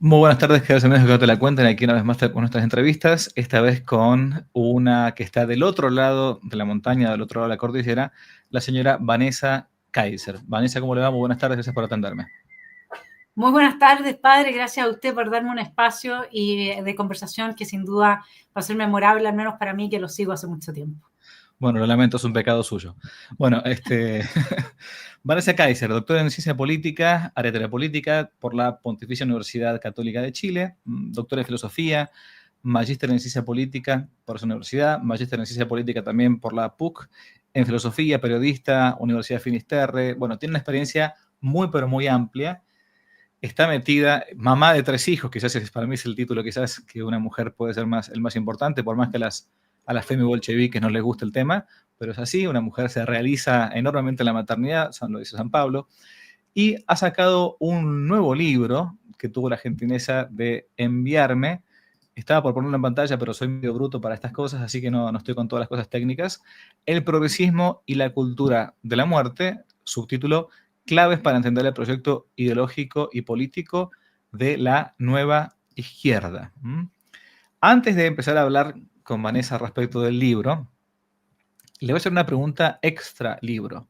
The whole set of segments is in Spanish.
Muy buenas tardes, queridos amigos que no te la cuenten aquí una vez más con nuestras entrevistas, esta vez con una que está del otro lado de la montaña, del otro lado de la cordillera, la señora Vanessa Kaiser. Vanessa, ¿cómo le va? Muy buenas tardes, gracias por atenderme. Muy buenas tardes, padre. Gracias a usted por darme un espacio de conversación que sin duda va a ser memorable, al menos para mí, que lo sigo hace mucho tiempo. Bueno, lo lamento, es un pecado suyo. Bueno, Vanessa Kaiser, doctora en Ciencia Política, área de la política por la Pontificia Universidad Católica de Chile, doctora en Filosofía, magíster en Ciencia Política por esa universidad, magíster en Ciencia Política también por la PUC, en Filosofía, periodista, Universidad Finisterre. Bueno, tiene una experiencia muy, pero muy amplia. Está metida, mamá de 3 hijos, quizás para mí es el título quizás que una mujer puede ser el más importante, por más que a las femi bolcheviques no les guste el tema, pero es así, una mujer se realiza enormemente en la maternidad, lo dice San Pablo, y ha sacado un nuevo libro que tuvo la gentileza de enviarme. Estaba por ponerlo en pantalla, pero soy medio bruto para estas cosas, así que no estoy con todas las cosas técnicas. El progresismo y la cultura de la muerte, subtítulo, claves para entender el proyecto ideológico y político de la nueva izquierda. Antes de empezar a hablar con Vanessa respecto del libro, le voy a hacer una pregunta extra libro.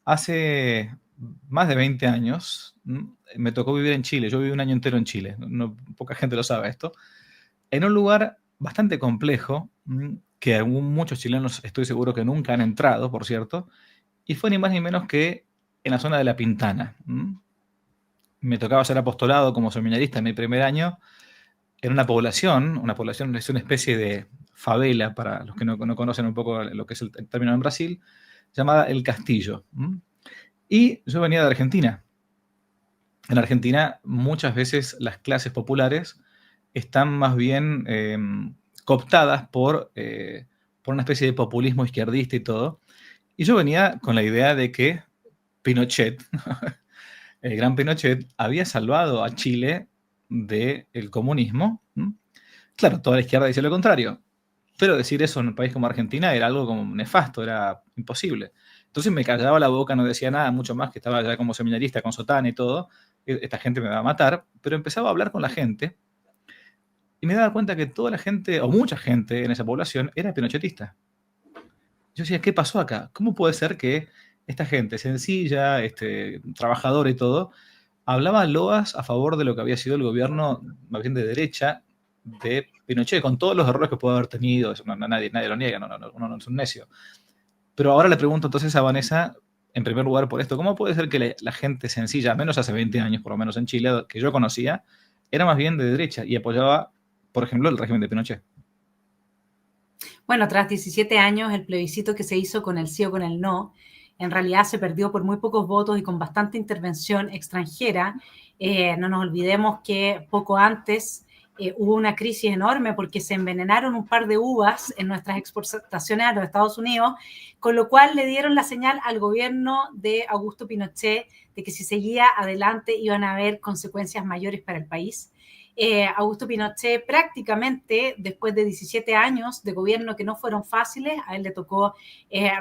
Hace más de 20 años me tocó vivir en Chile. Yo viví un año entero en Chile. Poca gente lo sabe esto. En un lugar bastante complejo, que muchos chilenos estoy seguro que nunca han entrado, por cierto, y fue ni más ni menos que en la zona de La Pintana. Me tocaba hacer apostolado como seminarista en mi primer año en una población es una especie de favela, para los que no conocen un poco lo que es el término en Brasil, llamada El Castillo. Y yo venía de Argentina. En Argentina muchas veces las clases populares están más bien cooptadas por una especie de populismo izquierdista y todo. Y yo venía con la idea de que Pinochet, el gran Pinochet, había salvado a Chile del comunismo. Claro, toda la izquierda dice lo contrario, pero decir eso en un país como Argentina era algo como nefasto, era imposible. Entonces me callaba la boca, no decía nada, mucho más que estaba ya como seminarista con sotana y todo. Esta gente me va a matar, pero empezaba a hablar con la gente y me daba cuenta que toda la gente, o mucha gente en esa población, era pinochetista. Yo decía, ¿qué pasó acá? ¿Cómo puede ser que esta gente sencilla, trabajadora y todo, hablaba loas a favor de lo que había sido el gobierno, más bien de derecha, de Pinochet, con todos los errores que pudo haber tenido? Eso nadie lo niega, uno no es un necio. Pero ahora le pregunto entonces a Vanessa, en primer lugar por esto, ¿cómo puede ser que la gente sencilla, menos hace 20 años por lo menos en Chile, que yo conocía, era más bien de derecha y apoyaba, por ejemplo, el régimen de Pinochet? Bueno, tras 17 años, el plebiscito que se hizo con el sí o con el no, en realidad se perdió por muy pocos votos y con bastante intervención extranjera. No nos olvidemos que poco antes hubo una crisis enorme porque se envenenaron un par de uvas en nuestras exportaciones a los Estados Unidos, con lo cual le dieron la señal al gobierno de Augusto Pinochet de que si seguía adelante iban a haber consecuencias mayores para el país. Augusto Pinochet prácticamente, después de 17 años de gobierno que no fueron fáciles, a él le tocó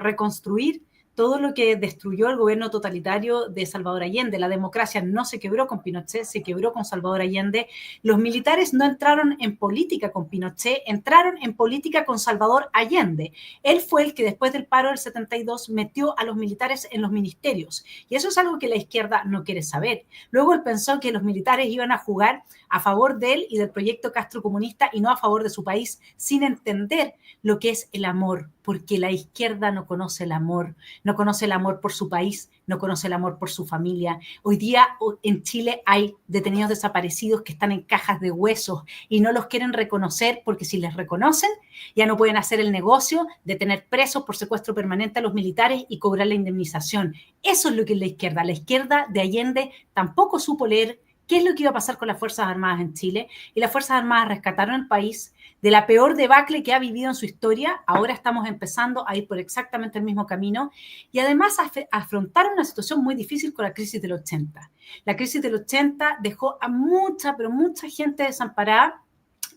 reconstruir todo lo que destruyó el gobierno totalitario de Salvador Allende. La democracia no se quebró con Pinochet, se quebró con Salvador Allende. Los militares no entraron en política con Pinochet, entraron en política con Salvador Allende. Él fue el que después del paro del 72 metió a los militares en los ministerios. Y eso es algo que la izquierda no quiere saber. Luego él pensó que los militares iban a jugar a favor de él y del proyecto Castro comunista y no a favor de su país, sin entender lo que es el amor, porque la izquierda no conoce el amor, no conoce el amor por su país, no conoce el amor por su familia. Hoy día en Chile hay detenidos desaparecidos que están en cajas de huesos y no los quieren reconocer porque si les reconocen ya no pueden hacer el negocio de tener presos por secuestro permanente a los militares y cobrar la indemnización. Eso es lo que es la izquierda. La izquierda de Allende tampoco supo leer qué es lo que iba a pasar con las Fuerzas Armadas en Chile, y las Fuerzas Armadas rescataron el país de la peor debacle que ha vivido en su historia. Ahora estamos empezando a ir por exactamente el mismo camino, y además afrontaron una situación muy difícil con la crisis del 80. La crisis del 80 dejó a mucha, pero mucha gente desamparada,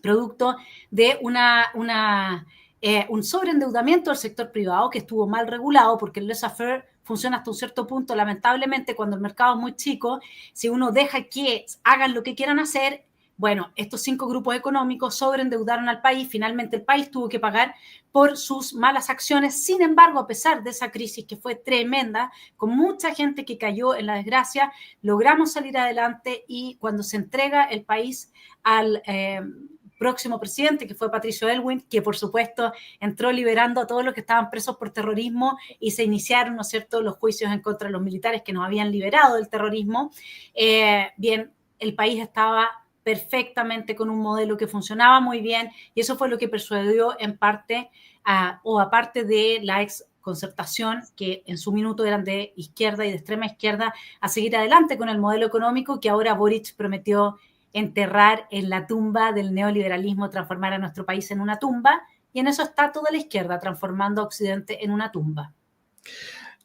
producto de una un sobreendeudamiento del sector privado que estuvo mal regulado, porque el laissez-faire funciona hasta un cierto punto. Lamentablemente, cuando el mercado es muy chico, si uno deja que hagan lo que quieran hacer, bueno, estos 5 grupos económicos sobreendeudaron al país. Finalmente, el país tuvo que pagar por sus malas acciones. Sin embargo, a pesar de esa crisis que fue tremenda, con mucha gente que cayó en la desgracia, logramos salir adelante, y cuando se entrega el país al próximo presidente, que fue Patricio Aylwin, que por supuesto entró liberando a todos los que estaban presos por terrorismo, y se iniciaron, ¿no es cierto?, los juicios en contra de los militares que nos habían liberado del terrorismo. Bien, el país estaba perfectamente con un modelo que funcionaba muy bien, y eso fue lo que persuadió en parte o aparte de la ex concertación, que en su minuto eran de izquierda y de extrema izquierda, a seguir adelante con el modelo económico que ahora Boric prometió enterrar en la tumba del neoliberalismo, transformar a nuestro país en una tumba, y en eso está toda la izquierda, transformando a Occidente en una tumba.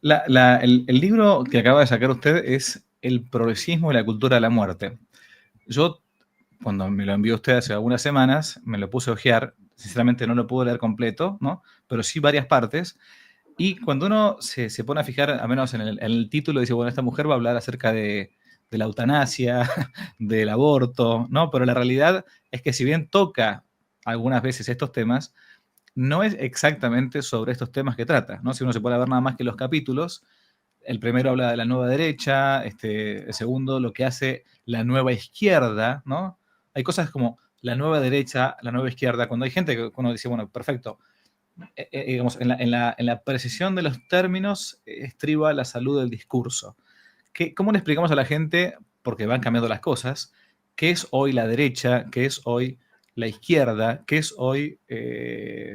El libro que acaba de sacar usted es El progresismo y la cultura de la muerte. Yo, cuando me lo envió usted hace algunas semanas, me lo puse a hojear. Sinceramente no lo pude leer completo, ¿no? Pero sí varias partes. Y cuando uno se pone a fijar, al menos en el título, dice, bueno, esta mujer va a hablar acerca de la eutanasia, del aborto, ¿no? Pero la realidad es que si bien toca algunas veces estos temas, no es exactamente sobre estos temas que trata, ¿no? Si uno se puede ver nada más que los capítulos, el primero habla de la nueva derecha, el segundo lo que hace la nueva izquierda, ¿no? Hay cosas como la nueva derecha, la nueva izquierda, cuando hay gente que uno dice, bueno, perfecto, digamos, en la precisión de los términos estriba la salud del discurso. ¿Cómo le explicamos a la gente, porque van cambiando las cosas, qué es hoy la derecha, qué es hoy la izquierda, qué es hoy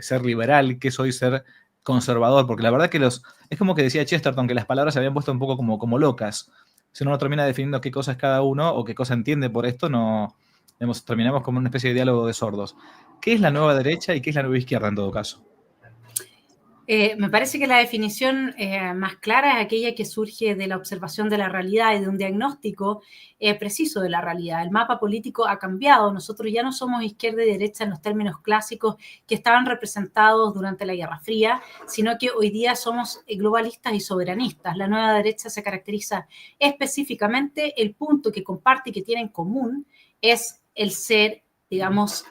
ser liberal, qué es hoy ser conservador? Porque la verdad que es como que decía Chesterton, que las palabras se habían puesto un poco como locas. Si uno no termina definiendo qué cosa es cada uno o qué cosa entiende por esto, no, digamos, terminamos como una especie de diálogo de sordos. ¿Qué es la nueva derecha y qué es la nueva izquierda en todo caso? Me parece que la definición más clara es aquella que surge de la observación de la realidad y de un diagnóstico preciso de la realidad. El mapa político ha cambiado. Nosotros ya no somos izquierda y derecha en los términos clásicos que estaban representados durante la Guerra Fría, sino que hoy día somos globalistas y soberanistas. La nueva derecha se caracteriza específicamente, el punto que comparte y que tiene en común es el ser, digamos,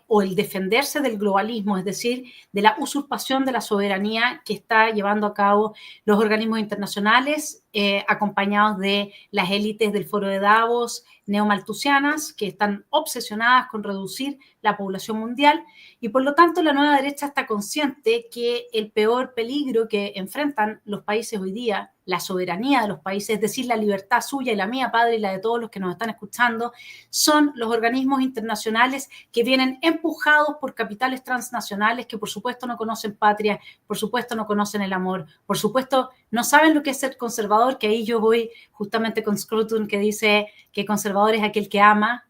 o el defenderse del globalismo, es decir, de la usurpación de la soberanía que está llevando a cabo los organismos internacionales, acompañados de las élites del Foro de Davos, neomalthusianas, que están obsesionadas con reducir la población mundial, y por lo tanto la nueva derecha está consciente que el peor peligro que enfrentan los países hoy día, la soberanía de los países, es decir, la libertad suya y la mía, padre, y la de todos los que nos están escuchando, son los organismos internacionales que vienen empujados por capitales transnacionales que por supuesto no conocen patria, por supuesto no conocen el amor, por supuesto no saben lo que es ser conservador, que ahí yo voy justamente con Scruton, que dice que conservador es aquel que ama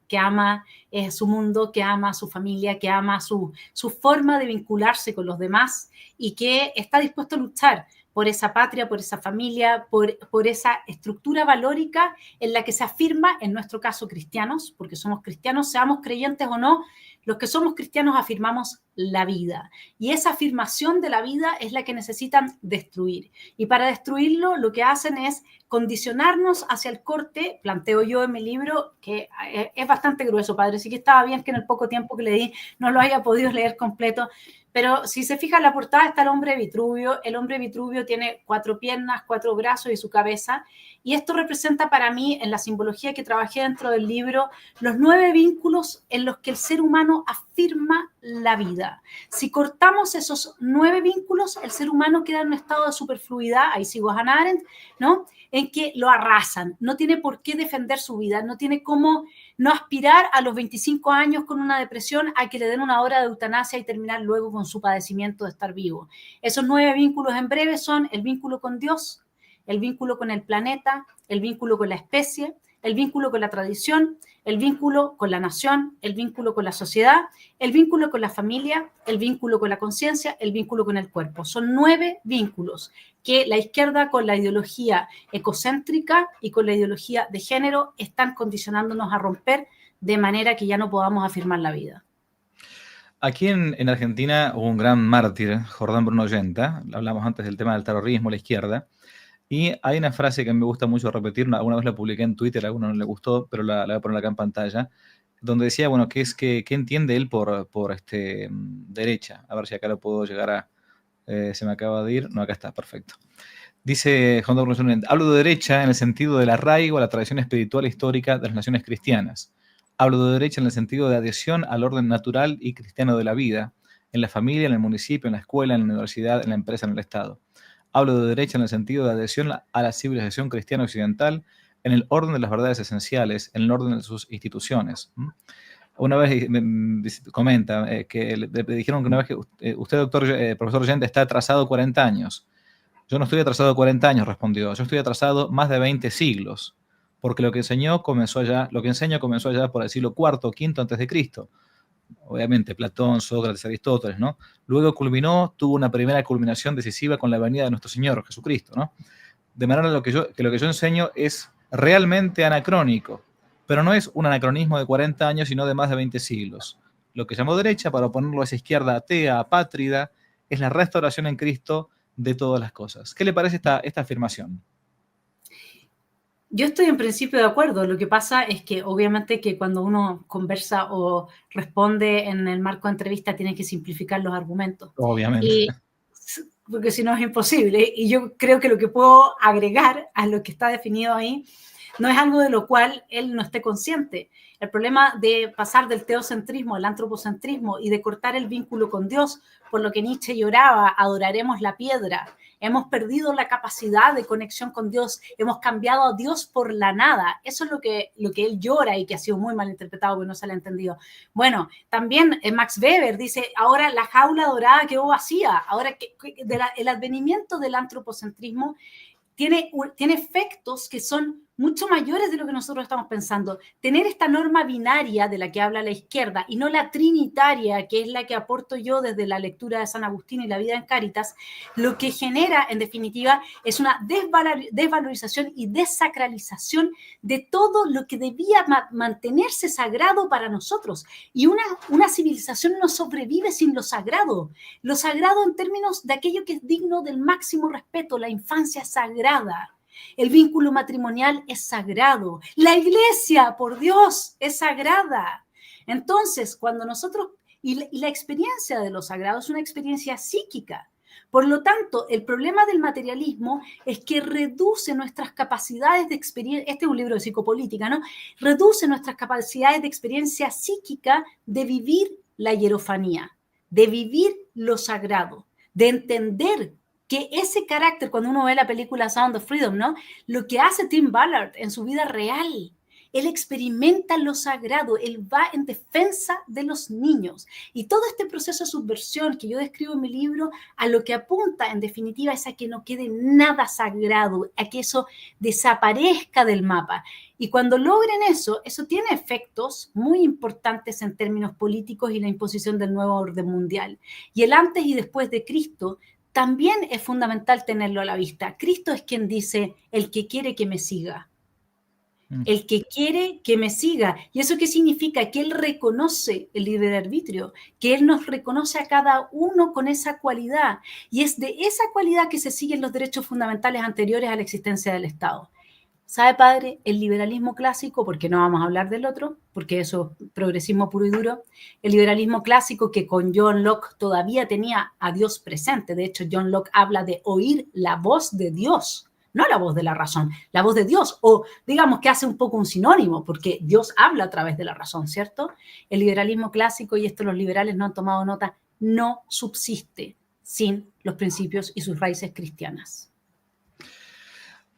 su mundo, que ama su familia, que ama su forma de vincularse con los demás, y que está dispuesto a luchar por esa patria, por esa familia, por esa estructura valórica en la que se afirma, en nuestro caso cristianos, porque somos cristianos, seamos creyentes o no, los que somos cristianos afirmamos la vida. Y esa afirmación de la vida es la que necesitan destruir. Y para destruirlo, lo que hacen es condicionarnos hacia el corte. Planteo yo en mi libro, que es bastante grueso, padre, sí que estaba bien que en el poco tiempo que le di no lo haya podido leer completo, pero si se fija en la portada está el hombre Vitruvio. El hombre Vitruvio tiene 4 piernas, 4 brazos y su cabeza, y esto representa para mí, en la simbología que trabajé dentro del libro, los 9 vínculos en los que el ser humano afirma la vida. Si cortamos esos 9 vínculos, el ser humano queda en un estado de superfluidad, ahí sigo a Hannah Arendt, ¿no?, en que lo arrasan, no tiene por qué defender su vida, no tiene cómo no aspirar a los 25 años con una depresión a que le den una hora de eutanasia y terminar luego con su padecimiento de estar vivo. Esos 9 vínculos en breve son el vínculo con Dios, el vínculo con el planeta, el vínculo con la especie, el vínculo con la tradición, el vínculo con la nación, el vínculo con la sociedad, el vínculo con la familia, el vínculo con la conciencia, el vínculo con el cuerpo. Son 9 vínculos que la izquierda, con la ideología ecocéntrica y con la ideología de género, están condicionándonos a romper de manera que ya no podamos afirmar la vida. Aquí en Argentina hubo un gran mártir, Jordán Bruno Ollenta. Hablamos antes del tema del terrorismo, la izquierda. Y hay una frase que me gusta mucho repetir, alguna vez la publiqué en Twitter, a alguno no le gustó, pero la voy a poner acá en pantalla, donde decía, bueno, que entiende él por derecha. A ver si acá lo puedo llegar a... se me acaba de ir. No, acá está, perfecto. Dice Juan Domingo Solamente, hablo de derecha en el sentido del arraigo a la tradición espiritual e histórica de las naciones cristianas. Hablo de derecha en el sentido de adhesión al orden natural y cristiano de la vida, en la familia, en el municipio, en la escuela, en la universidad, en la empresa, en el Estado. Hablo de derecha en el sentido de adhesión a la civilización cristiana occidental, en el orden de las verdades esenciales, en el orden de sus instituciones. Una vez comenta que le dijeron que una vez que usted, doctor, profesor Oyente, está atrasado 40 años. Yo no estoy atrasado 40 años, respondió. Yo estoy atrasado más de 20 siglos, porque lo que enseño comenzó allá por el siglo IV o V antes de Cristo. Obviamente, Platón, Sócrates, Aristóteles, ¿no? Luego tuvo una primera culminación decisiva con la venida de nuestro Señor Jesucristo, ¿no? De manera que lo que yo enseño es realmente anacrónico, pero no es un anacronismo de 40 años, sino de más de 20 siglos. Lo que llamo derecha, para ponerlo a esa izquierda atea, apátrida, es la restauración en Cristo de todas las cosas. ¿Qué le parece esta afirmación? Yo estoy en principio de acuerdo. Lo que pasa es que obviamente que cuando uno conversa o responde en el marco de entrevista tiene que simplificar los argumentos. Obviamente. Porque si no es imposible. Y yo creo que lo que puedo agregar a lo que está definido ahí no es algo de lo cual él no esté consciente. El problema de pasar del teocentrismo al antropocentrismo y de cortar el vínculo con Dios, por lo que Nietzsche lloraba, adoraremos la piedra. Hemos perdido la capacidad de conexión con Dios, hemos cambiado a Dios por la nada. Eso es lo que él llora y que ha sido muy mal interpretado porque no se le ha entendido. Bueno, también Max Weber dice, ahora la jaula dorada quedó vacía, ahora el advenimiento del antropocentrismo tiene efectos que son mucho mayores de lo que nosotros estamos pensando. Tener esta norma binaria de la que habla la izquierda y no la trinitaria, que es la que aporto yo desde la lectura de San Agustín y la vida en Cáritas, lo que genera, en definitiva, es una desvalorización y desacralización de todo lo que debía mantenerse sagrado para nosotros. Y una civilización no sobrevive sin lo sagrado. Lo sagrado en términos de aquello que es digno del máximo respeto, la infancia es sagrada. El vínculo matrimonial es sagrado. La iglesia, por Dios, es sagrada. Entonces, cuando nosotros... Y la experiencia de lo sagrado es una experiencia psíquica. Por lo tanto, el problema del materialismo es que reduce nuestras capacidades de experiencia... Este es un libro de psicopolítica, ¿no? Reduce nuestras capacidades de experiencia psíquica de vivir la hierofanía, de vivir lo sagrado, de entender que ese carácter, cuando uno ve la película Sound of Freedom, ¿no? Lo que hace Tim Ballard en su vida real, él experimenta lo sagrado, él va en defensa de los niños. Y todo este proceso de subversión que yo describo en mi libro, a lo que apunta, en definitiva, es a que no quede nada sagrado, a que eso desaparezca del mapa. Y cuando logren eso, eso tiene efectos muy importantes en términos políticos y la imposición del nuevo orden mundial. Y el antes y después de Cristo también es fundamental tenerlo a la vista. Cristo es quien dice, el que quiere que me siga. El que quiere que me siga. ¿Y eso qué significa? Que Él reconoce el libre arbitrio, que Él nos reconoce a cada uno con esa cualidad. Y es de esa cualidad que se siguen los derechos fundamentales anteriores a la existencia del Estado. ¿Sabe, padre? El liberalismo clásico, porque no vamos a hablar del otro, porque eso es progresismo puro y duro, el liberalismo clásico que con John Locke todavía tenía a Dios presente. De hecho, John Locke habla de oír la voz de Dios, no la voz de la razón, la voz de Dios, o digamos que hace un poco un sinónimo, porque Dios habla a través de la razón, ¿cierto? El liberalismo clásico, y esto los liberales no han tomado nota, no subsiste sin los principios y sus raíces cristianas.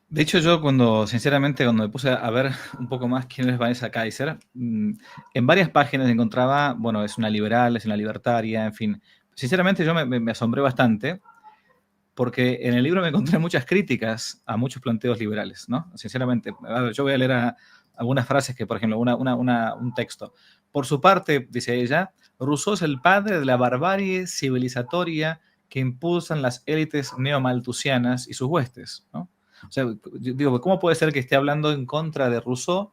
De hecho, yo sinceramente, cuando me puse a ver un poco más quién es Vanessa Kaiser, en varias páginas encontraba, bueno, es una liberal, es una libertaria, en fin. Sinceramente, yo me asombré bastante, porque en el libro me encontré muchas críticas a muchos planteos liberales, ¿no? Sinceramente, yo voy a leer algunas frases que, por ejemplo, un texto. Por su parte, dice ella, Rousseau es el padre de la barbarie civilizatoria que impulsan las élites neomalthusianas y sus huestes, ¿no? O sea, digo, ¿cómo puede ser que esté hablando en contra de Rousseau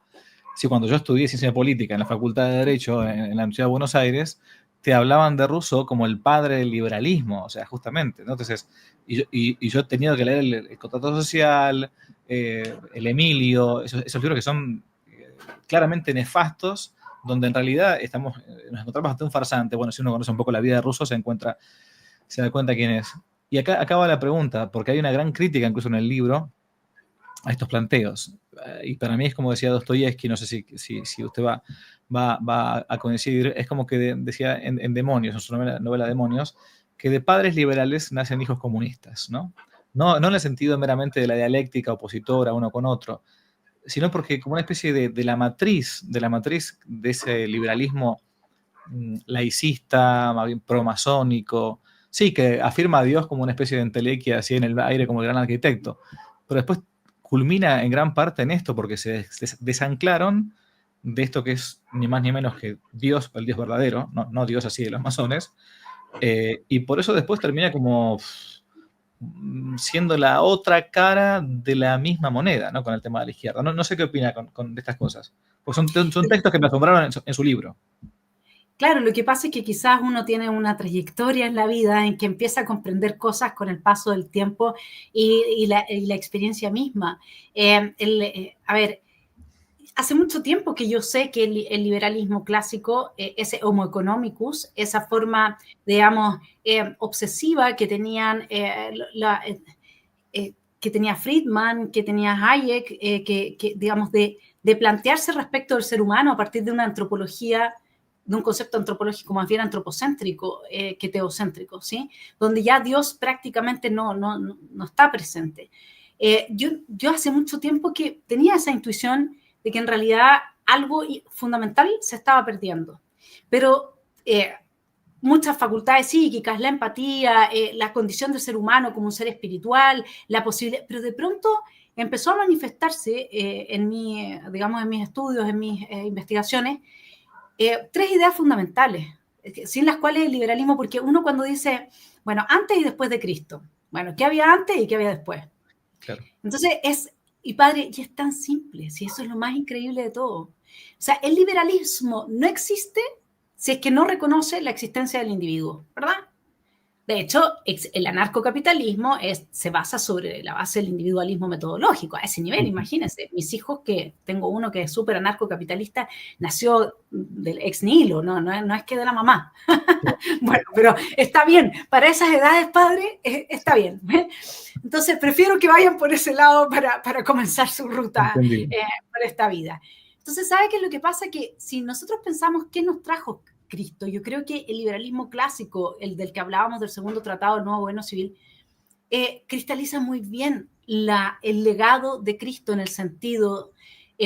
si cuando yo estudié ciencia política en la Facultad de Derecho en la Universidad de Buenos Aires, te hablaban de Rousseau como el padre del liberalismo, o sea, justamente, ¿no? Entonces, yo he tenido que leer el Contrato Social, el Emilio, esos libros que son claramente nefastos, donde en realidad nos encontramos ante un farsante. Bueno, si uno conoce un poco la vida de Rousseau, se da cuenta quién es. Y acá acaba la pregunta, porque hay una gran crítica incluso en el libro a estos planteos. Y para mí es como decía Dostoyevsky, no sé si usted va a coincidir, es como que decía en Demonios, en su novela Demonios, que de padres liberales nacen hijos comunistas, ¿no? No en el sentido meramente de la dialéctica opositora uno con otro, sino porque como una especie de la matriz de ese liberalismo laicista, más bien promasónico, sí, que afirma a Dios como una especie de entelequia así en el aire como el gran arquitecto, pero después culmina en gran parte en esto porque se desanclaron de esto que es ni más ni menos que Dios, el Dios verdadero, no Dios así de los masones, y por eso después termina como siendo la otra cara de la misma moneda, ¿no? Con el tema de la izquierda. No sé qué opina con estas cosas. Pues son textos que me asombraron en su libro. Claro, lo que pasa es que quizás uno tiene una trayectoria en la vida en que empieza a comprender cosas con el paso del tiempo y la experiencia misma. A ver, hace mucho tiempo que yo sé que el liberalismo clásico, ese homo economicus, esa forma, digamos, obsesiva que tenían que tenía Friedman, que tenía Hayek, digamos, de plantearse respecto del ser humano a partir de una antropología, de un concepto antropológico más bien antropocéntrico que teocéntrico, ¿sí? Donde ya Dios prácticamente no está presente. Yo hace mucho tiempo que tenía esa intuición de que en realidad algo fundamental se estaba perdiendo. Pero muchas facultades psíquicas, la empatía, la condición del ser humano como un ser espiritual, la posibilidad, pero de pronto empezó a manifestarse digamos, en mis estudios, en mis investigaciones, tres ideas fundamentales, sin las cuales el liberalismo, porque uno cuando dice, bueno, antes y después de Cristo, bueno, ¿qué había antes y qué había después? Claro. Entonces y padre, y es tan simple, si eso es lo más increíble de todo. O sea, el liberalismo no existe si es que no reconoce la existencia del individuo, ¿verdad? De hecho, el anarcocapitalismo se basa sobre la base del individualismo metodológico. A ese nivel, imagínense, mis hijos, que tengo uno que es súper anarcocapitalista, nació del ex nihilo, no es que de la mamá. Bueno, pero está bien, para esas edades, padre, está bien. Entonces, prefiero que vayan por ese lado para comenzar su ruta por esta vida. Entonces, ¿sabe qué es lo que pasa? Que si nosotros pensamos qué nos trajo Cristo, yo creo que el liberalismo clásico, el del que hablábamos del segundo tratado del nuevo gobierno civil, cristaliza muy bien el legado de Cristo en el sentido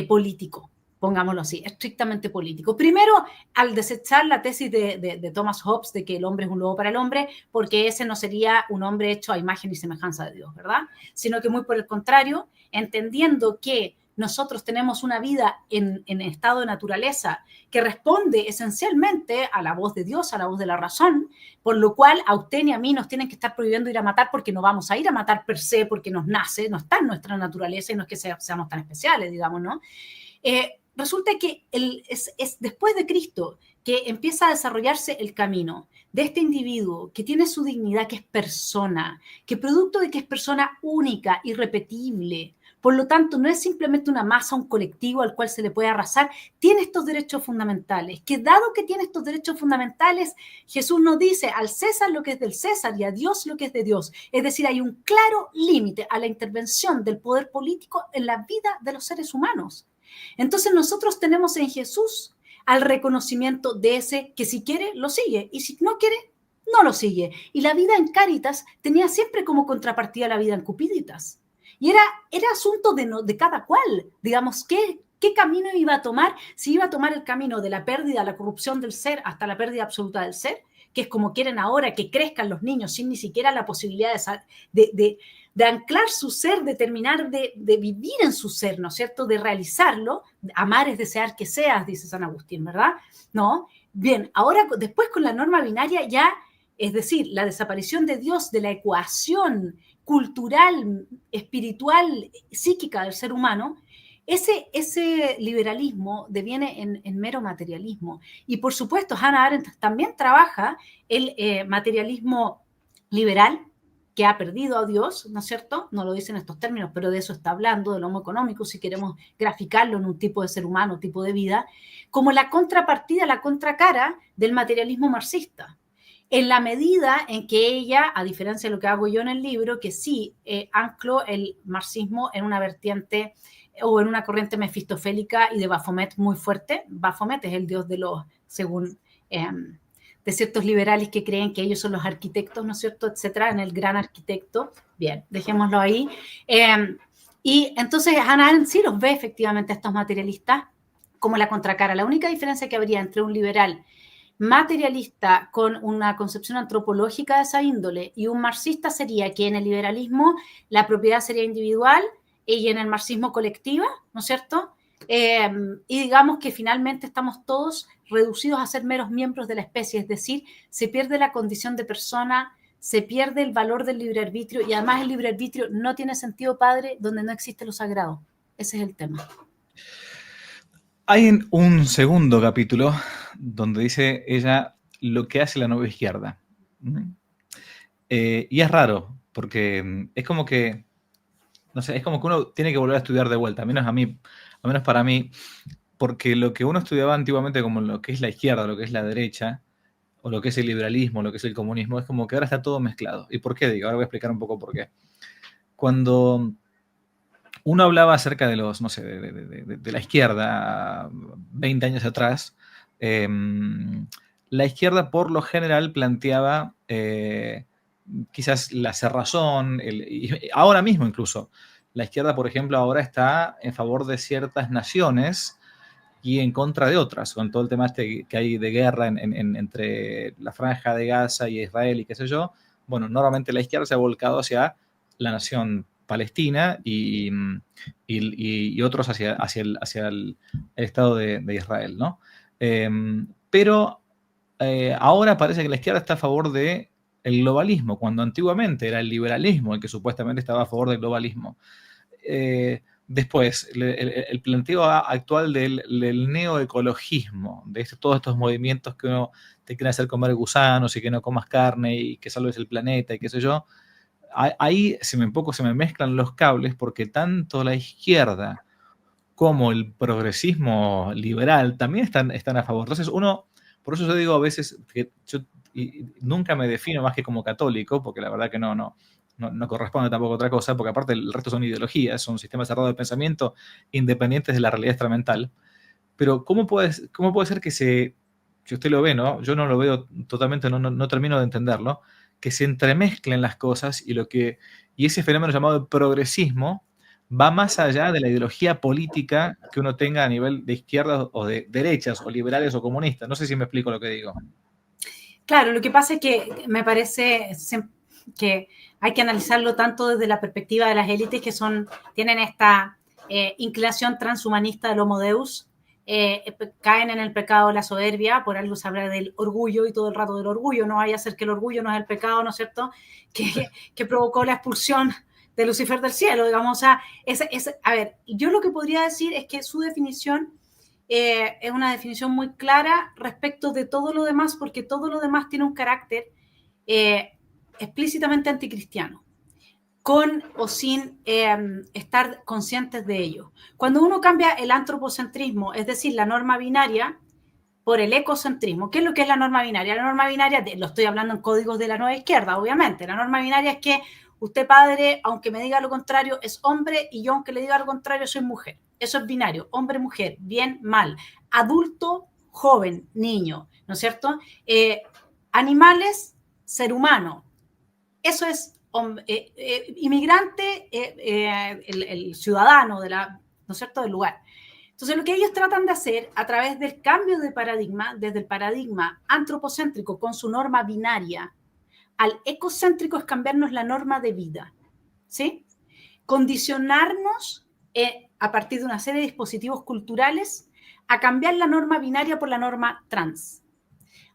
político, pongámoslo así, estrictamente político. Primero, al desechar la tesis de Thomas Hobbes de que el hombre es un lobo para el hombre, porque ese no sería un hombre hecho a imagen y semejanza de Dios, ¿verdad? Sino que muy por el contrario, entendiendo que nosotros tenemos una vida en estado de naturaleza que responde esencialmente a la voz de Dios, a la voz de la razón, por lo cual a usted ni a mí nos tienen que estar prohibiendo ir a matar porque no vamos a ir a matar per se, porque nos nace, no está en nuestra naturaleza y no es que seamos tan especiales, digamos, ¿no? Resulta que es después de Cristo que empieza a desarrollarse el camino de este individuo que tiene su dignidad, que es persona, que producto de que es persona única, irrepetible, por lo tanto, no es simplemente una masa, un colectivo al cual se le puede arrasar, tiene estos derechos fundamentales, que dado que tiene estos derechos fundamentales, Jesús nos dice al César lo que es del César y a Dios lo que es de Dios. Es decir, hay un claro límite a la intervención del poder político en la vida de los seres humanos. Entonces nosotros tenemos en Jesús al reconocimiento de ese que si quiere, lo sigue, y si no quiere, no lo sigue. Y la vida en Cáritas tenía siempre como contrapartida la vida en Cupiditas. Y era asunto de cada cual, digamos, qué camino iba a tomar, si iba a tomar el camino de la pérdida, la corrupción del ser hasta la pérdida absoluta del ser, que es como quieren ahora que crezcan los niños sin ni siquiera la posibilidad de anclar su ser, de terminar de vivir en su ser, ¿no es cierto?, de realizarlo. Amar es desear que seas, dice San Agustín, ¿verdad? ¿No? Bien, ahora después con la norma binaria ya, es decir, la desaparición de Dios de la ecuación cultural, espiritual, psíquica del ser humano, ese liberalismo deviene en mero materialismo. Y por supuesto, Hannah Arendt también trabaja el materialismo liberal, que ha perdido a Dios, ¿no es cierto? No lo dice en estos términos, pero de eso está hablando, del homo económico, si queremos graficarlo en un tipo de ser humano, tipo de vida, como la contrapartida, la contracara del materialismo marxista. En la medida en que ella, a diferencia de lo que hago yo en el libro, que sí anclo el marxismo en una vertiente o en una corriente mefistofélica y de Baphomet muy fuerte. Baphomet es el dios de los, según de ciertos liberales que creen que ellos son los arquitectos, ¿no es cierto?, etcétera, en el gran arquitecto. Bien, dejémoslo ahí. Y entonces Hannah Arendt sí los ve efectivamente a estos materialistas como la contracara. La única diferencia que habría entre un liberal materialista con una concepción antropológica de esa índole y un marxista sería que en el liberalismo la propiedad sería individual y en el marxismo colectiva, ¿no es cierto? Y digamos que finalmente estamos todos reducidos a ser meros miembros de la especie, es decir, se pierde la condición de persona, se pierde el valor del libre arbitrio y además el libre arbitrio no tiene sentido, padre, donde no existe lo sagrado. Ese es el tema. Hay un segundo capítulo donde dice ella lo que hace la nueva izquierda. Y es raro, porque es como que, no sé, es como que uno tiene que volver a estudiar de vuelta, al menos para mí, porque lo que uno estudiaba antiguamente como lo que es la izquierda, lo que es la derecha, o lo que es el liberalismo, lo que es el comunismo, es como que ahora está todo mezclado. ¿Y por qué digo? Ahora voy a explicar un poco por qué. Cuando uno hablaba acerca de los, no sé, de la izquierda 20 años atrás, la izquierda por lo general planteaba quizás la cerrazón, y ahora mismo incluso, la izquierda, por ejemplo, ahora está en favor de ciertas naciones y en contra de otras, con todo el tema este que hay de guerra entre la franja de Gaza y Israel y qué sé yo. Bueno, normalmente la izquierda se ha volcado hacia la nación Palestina y otros hacia el Estado de Israel, ¿no? Pero ahora parece que la izquierda está a favor del globalismo, cuando antiguamente era el liberalismo el que supuestamente estaba a favor del globalismo. Después, el planteo actual del neoecologismo, de todos estos movimientos que uno te quiere hacer comer gusanos y que no comas carne y que salves el planeta y qué sé yo, ahí un poco se me mezclan los cables porque tanto la izquierda como el progresismo liberal también están a favor. Entonces por eso yo digo a veces que yo nunca me defino más que como católico, porque la verdad que no corresponde tampoco a otra cosa, porque aparte el resto son ideologías, son sistemas cerrados de pensamiento independientes de la realidad extramental. Pero ¿cómo puede ser que si usted lo ve, ¿no? Yo no lo veo totalmente, no termino de entenderlo, que se entremezclen las cosas y ese fenómeno llamado progresismo va más allá de la ideología política que uno tenga a nivel de izquierdas o de derechas o liberales o comunistas. No sé si me explico lo que digo. Claro, lo que pasa es que me parece que hay que analizarlo tanto desde la perspectiva de las élites que tienen esta inclinación transhumanista del Homo Deus, caen en el pecado de la soberbia, por algo se habla del orgullo y todo el rato del orgullo, no vaya a ser que el orgullo no es el pecado, ¿no es cierto?, que provocó la expulsión de Lucifer del cielo, digamos. O sea, a ver, yo lo que podría decir es que su definición es una definición muy clara respecto de todo lo demás, porque todo lo demás tiene un carácter explícitamente anticristiano, con o sin estar conscientes de ello. Cuando uno cambia el antropocentrismo, es decir, la norma binaria, por el ecocentrismo. ¿Qué es lo que es la norma binaria? La norma binaria, lo estoy hablando en códigos de la nueva izquierda, obviamente. La norma binaria es que usted, padre, aunque me diga lo contrario, es hombre, y yo, aunque le diga lo contrario, soy mujer. Eso es binario, hombre, mujer, bien, mal, adulto, joven, niño, ¿no es cierto? Animales, ser humano. Eso es inmigrante, el ciudadano ¿no es cierto?, del lugar. Entonces, lo que ellos tratan de hacer a través del cambio de paradigma, desde el paradigma antropocéntrico con su norma binaria al ecocéntrico, es cambiarnos la norma de vida, ¿sí? Condicionarnos a partir de una serie de dispositivos culturales a cambiar la norma binaria por la norma trans.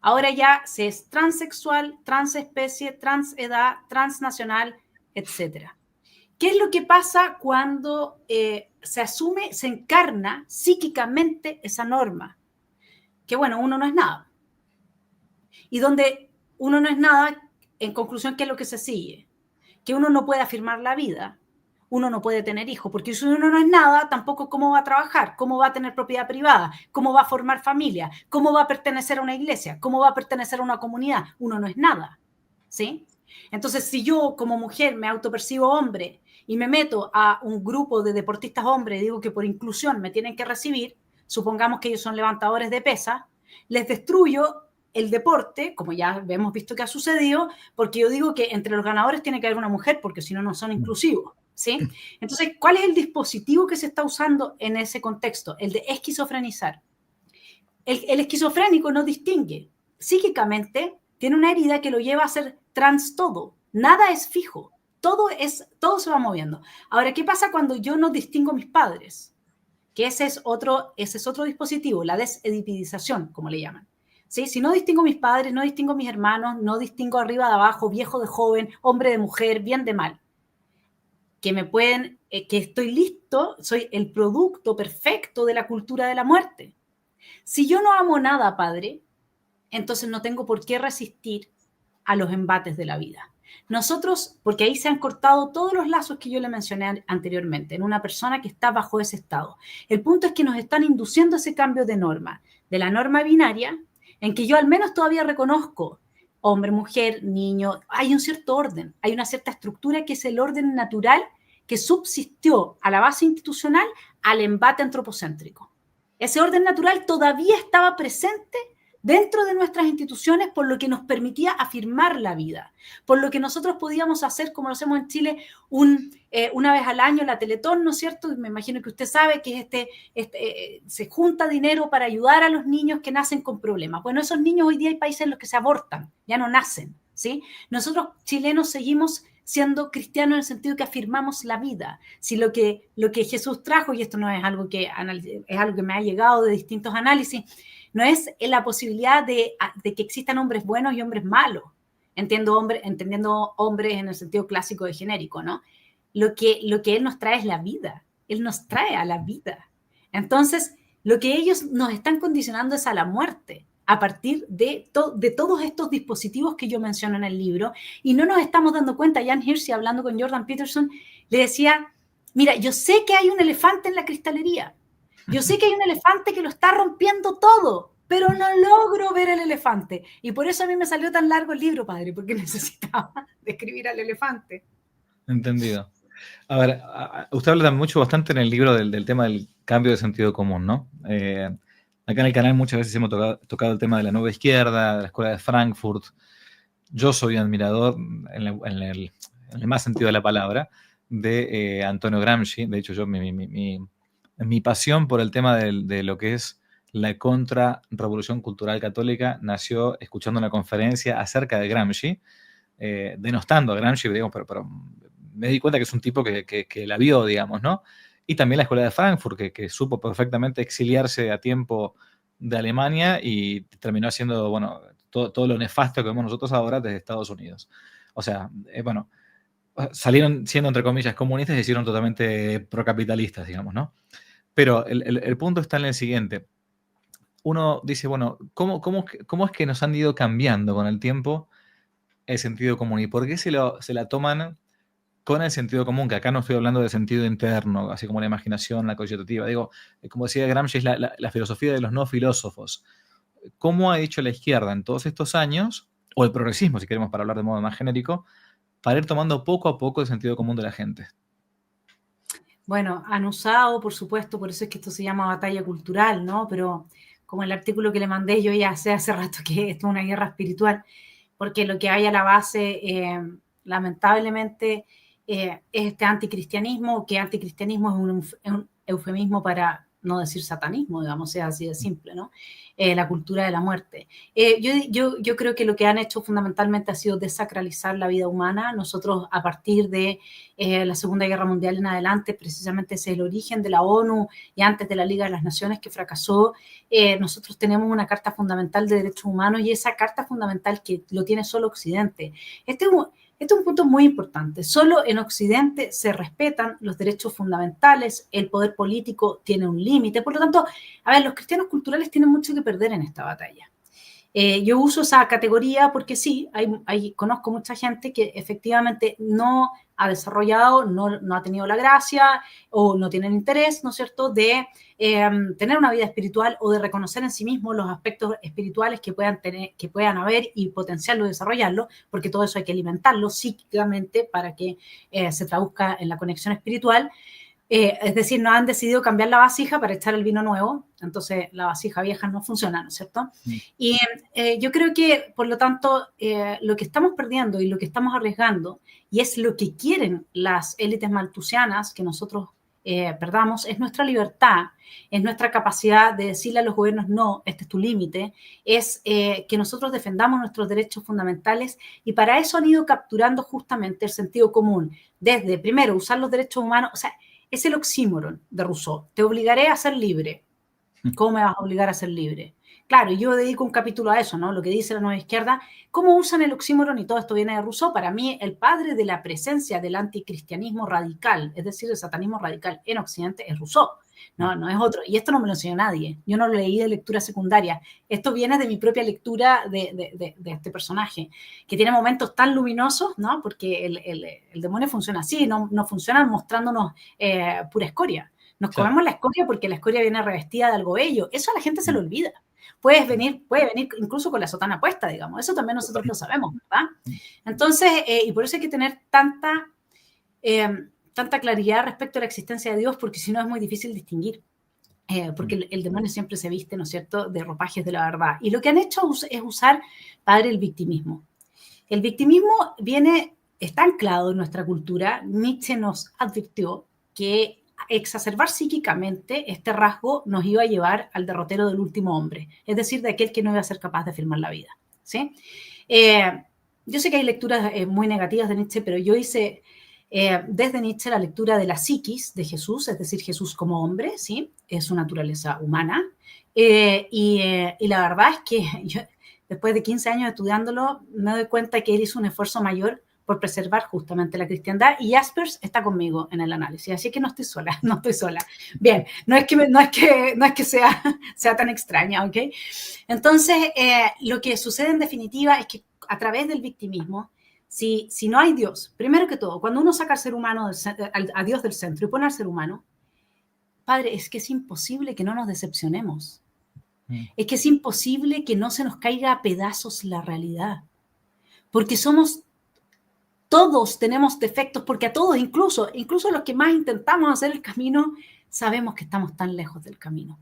Ahora ya se es transexual, transespecie, transedad, transnacional, etc. ¿Qué es lo que pasa cuando se asume, se encarna psíquicamente esa norma? Que bueno, uno no es nada. Y donde uno no es nada, en conclusión, ¿qué es lo que se sigue? Que uno no puede afirmar la vida, uno no puede tener hijos, porque si uno no es nada, tampoco cómo va a trabajar, cómo va a tener propiedad privada, cómo va a formar familia, cómo va a pertenecer a una iglesia, cómo va a pertenecer a una comunidad. Uno no es nada, ¿sí? Entonces, si yo como mujer me autopercibo hombre y me meto a un grupo de deportistas hombres y digo que por inclusión me tienen que recibir, supongamos que ellos son levantadores de pesas, les destruyo el deporte, como ya hemos visto que ha sucedido, porque yo digo que entre los ganadores tiene que haber una mujer, porque si no, no son inclusivos, ¿sí? Entonces, ¿cuál es el dispositivo que se está usando en ese contexto? El de esquizofrenizar. El esquizofrénico no distingue. Psíquicamente tiene una herida que lo lleva a ser trans todo. Nada es fijo. Todo se va moviendo. Ahora, ¿qué pasa cuando yo no distingo mis padres? Que ese es otro dispositivo, la desedipidización, como le llaman. ¿Sí? Si no distingo mis padres, no distingo mis hermanos, no distingo arriba de abajo, viejo de joven, hombre de mujer, bien de mal, que estoy listo, soy el producto perfecto de la cultura de la muerte. Si yo no amo nada, padre, entonces no tengo por qué resistir a los embates de la vida. Nosotros, porque ahí se han cortado todos los lazos que yo le mencioné anteriormente, en una persona que está bajo ese estado. El punto es que nos están induciendo ese cambio de norma, de la norma binaria, en que yo al menos todavía reconozco hombre, mujer, niño, hay un cierto orden, hay una cierta estructura que es el orden natural que subsistió a la base institucional al embate antropocéntrico. Ese orden natural todavía estaba presente dentro de nuestras instituciones, por lo que nos permitía afirmar la vida, por lo que nosotros podíamos hacer, como lo hacemos en Chile, una vez al año la Teletón, ¿no es cierto? Me imagino que usted sabe que se junta dinero para ayudar a los niños que nacen con problemas. Bueno, esos niños hoy día hay países en los que se abortan, ya no nacen, ¿sí? Nosotros chilenos seguimos siendo cristianos en el sentido que afirmamos la vida. Si lo que Jesús trajo, y esto no es algo que es algo que me ha llegado de distintos análisis, no es la posibilidad de que existan hombres buenos y hombres malos, entendiendo hombres en el sentido clásico de genérico, ¿no? Lo que Él nos trae es la vida. Él nos trae a la vida. Entonces, lo que ellos nos están condicionando es a la muerte, a partir de todos estos dispositivos que yo menciono en el libro, y no nos estamos dando cuenta. Jan Hirsi, hablando con Jordan Peterson, le decía, mira, yo sé que hay un elefante en la cristalería, yo sé que hay un elefante que lo está rompiendo todo, pero no logro ver el elefante. Y por eso a mí me salió tan largo el libro, padre, porque necesitaba describir al elefante. Entendido. A ver, usted habla bastante en el libro del tema del cambio de sentido común, ¿no? Acá en el canal muchas veces hemos tocado el tema de la nueva izquierda, de la escuela de Frankfurt. Yo soy un admirador, en el más sentido de la palabra, de Antonio Gramsci. De hecho, mi pasión por el tema de lo que es la contrarrevolución cultural católica nació escuchando una conferencia acerca de Gramsci, denostando a Gramsci, digamos, pero me di cuenta que es un tipo que la vio, digamos, ¿no? Y también la escuela de Frankfurt, que supo perfectamente exiliarse a tiempo de Alemania y terminó haciendo, bueno, todo lo nefasto que vemos nosotros ahora desde Estados Unidos. O sea, bueno, salieron siendo, entre comillas, comunistas y se hicieron totalmente procapitalistas, digamos, ¿no? Pero el punto está en el siguiente. Uno dice, bueno, ¿cómo es que nos han ido cambiando con el tiempo el sentido común? ¿Y por qué se la toman con el sentido común? Que acá no estoy hablando de sentido interno, así como la imaginación, la cogitativa. Digo, como decía Gramsci, es la filosofía de los no filósofos. ¿Cómo ha hecho la izquierda en todos estos años, o el progresismo, si queremos, para hablar de modo más genérico, para ir tomando poco a poco el sentido común de la gente? Bueno, han usado, por supuesto, por eso es que esto se llama batalla cultural, ¿no? Pero como el artículo que le mandé, yo ya sé hace rato que esto es una guerra espiritual, porque lo que hay a la base, lamentablemente, es este anticristianismo, que anticristianismo es un eufemismo para no decir satanismo, digamos, es así de simple, ¿no? La cultura de la muerte. Yo creo que lo que han hecho fundamentalmente ha sido desacralizar la vida humana. Nosotros, a partir de la Segunda Guerra Mundial en adelante, precisamente ese es el origen de la ONU y antes de la Liga de las Naciones que fracasó. Nosotros tenemos una Carta Fundamental de Derechos Humanos y esa Carta Fundamental que lo tiene solo Occidente. Este Este es un punto muy importante. Solo en Occidente se respetan los derechos fundamentales, el poder político tiene un límite. Por lo tanto, a ver, los cristianos culturales tienen mucho que perder en esta batalla. Yo uso esa categoría porque sí, conozco mucha gente que efectivamente no ha desarrollado, no ha tenido la gracia o no tienen interés, ¿no es cierto?, de tener una vida espiritual o de reconocer en sí mismos los aspectos espirituales que puedan haber y potenciarlo y desarrollarlo, porque todo eso hay que alimentarlo psíquicamente para que se traduzca en la conexión espiritual. Es decir, no han decidido cambiar la vasija para echar el vino nuevo, entonces la vasija vieja no funciona, ¿no es cierto? Y yo creo que, por lo tanto, lo que estamos perdiendo y lo que estamos arriesgando, y es lo que quieren las élites maltusianas que nosotros perdamos, es nuestra libertad, es nuestra capacidad de decirle a los gobiernos, no, este es tu límite, es que nosotros defendamos nuestros derechos fundamentales, y para eso han ido capturando justamente el sentido común, desde, primero, usar los derechos humanos, o sea, es el oxímoron de Rousseau. Te obligaré a ser libre. ¿Cómo me vas a obligar a ser libre? Claro, yo dedico un capítulo a eso, ¿no? Lo que dice la nueva izquierda. ¿Cómo usan el oxímoron? Y todo esto viene de Rousseau. Para mí, el padre de la presencia del anticristianismo radical, es decir, el satanismo radical en Occidente, es Rousseau. No es otro. Y esto no me lo enseñó nadie. Yo no lo leí de lectura secundaria. Esto viene de mi propia lectura de este personaje, que tiene momentos tan luminosos, ¿no? Porque el demonio funciona así, no funciona mostrándonos pura escoria. Nos comemos la escoria porque la escoria viene revestida de algo bello. Eso a la gente se le olvida. Puede venir incluso con la sotana puesta, digamos. Eso también nosotros lo sabemos, ¿verdad? Entonces, y por eso hay que tener tanta claridad respecto a la existencia de Dios, porque si no es muy difícil distinguir. Porque el demonio siempre se viste, ¿no es cierto?, de ropajes de la verdad. Y lo que han hecho es usar, padre, el victimismo. El victimismo está anclado en nuestra cultura. Nietzsche nos advirtió que exacerbar psíquicamente este rasgo nos iba a llevar al derrotero del último hombre, es decir, de aquel que no iba a ser capaz de firmar la vida, ¿sí? Yo sé que hay lecturas muy negativas de Nietzsche, pero yo hice desde Nietzsche la lectura de la psiquis de Jesús, es decir, Jesús como hombre, ¿sí? Es su naturaleza humana, y la verdad es que yo, después de 15 años estudiándolo, me doy cuenta que él hizo un esfuerzo mayor por preservar justamente la cristiandad, y Jaspers está conmigo en el análisis, así que no estoy sola. Bien, no es que sea tan extraña, ¿ok? Entonces, lo que sucede en definitiva es que a través del victimismo, si no hay Dios, primero que todo, cuando uno saca al ser humano, a Dios del centro y pone al ser humano, padre, es que es imposible que no nos decepcionemos. Es que es imposible que no se nos caiga a pedazos la realidad, porque todos tenemos defectos, porque a todos, incluso los que más intentamos hacer el camino, sabemos que estamos tan lejos del camino.